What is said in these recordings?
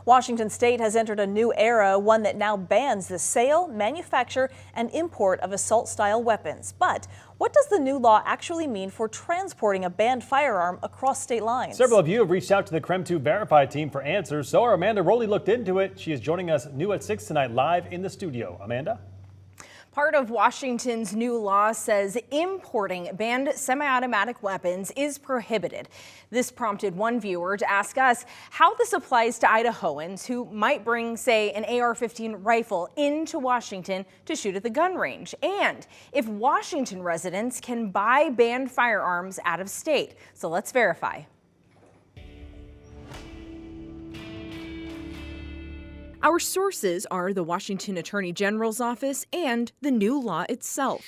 Washington state has entered a new era, one that now bans the sale, manufacture, and import of assault-style weapons. But what does the new law actually mean for transporting a banned firearm across state lines? Several of you have reached out to the KREM 2 Verify team for answers, so our Amanda Rowley looked into it. She is joining us new at 6 tonight live in the studio. Amanda? Part of Washington's new law says importing banned semi-automatic weapons is prohibited. This prompted one viewer to ask us how this applies to Idahoans who might bring, say, an AR-15 rifle into Washington to shoot at the gun range, and if Washington residents can buy banned firearms out of state. So let's verify. Our sources are the Washington Attorney General's office and the new law itself.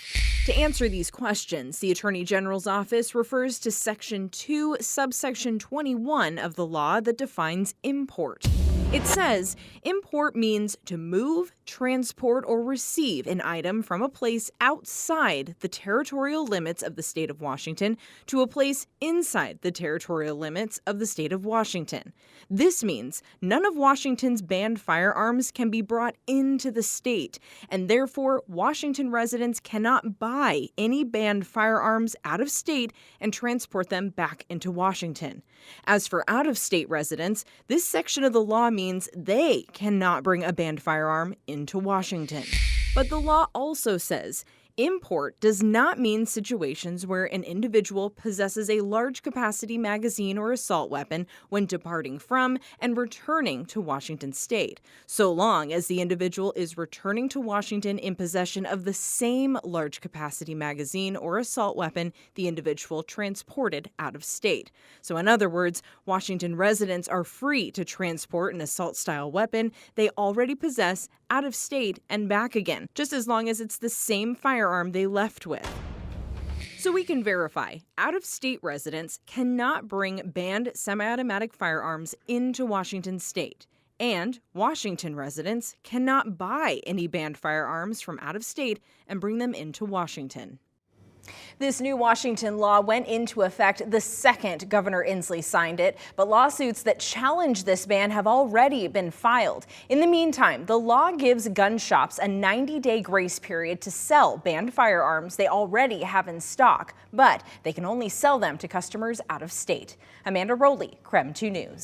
To answer these questions, the Attorney General's office refers to Section 2, subsection 21 of the law that defines import. It says import means to move, transport, or receive an item from a place outside the territorial limits of the state of Washington to a place inside the territorial limits of the state of Washington. This means none of Washington's banned firearms can be brought into the state, and therefore Washington residents cannot buy any banned firearms out of state and transport them back into Washington. As for out-of-state residents, this section of the law means they cannot bring a banned firearm into Washington. But the law also says import does not mean situations where an individual possesses a large capacity magazine or assault weapon when departing from and returning to Washington state, so long as the individual is returning to Washington in possession of the same large capacity magazine or assault weapon the individual transported out of state. So in other words, Washington residents are free to transport an assault-style weapon they already possess out of state and back again, just as long as it's the same firearm they left with. So we can verify, out-of-state residents cannot bring banned semi-automatic firearms into Washington state, and Washington residents cannot buy any banned firearms from out of state and bring them into Washington. This new Washington law went into effect the second Governor Inslee signed it, but lawsuits that challenge this ban have already been filed. In the meantime, the law gives gun shops a 90-day grace period to sell banned firearms they already have in stock, but they can only sell them to customers out of state. Amanda Rowley, KREM 2 News.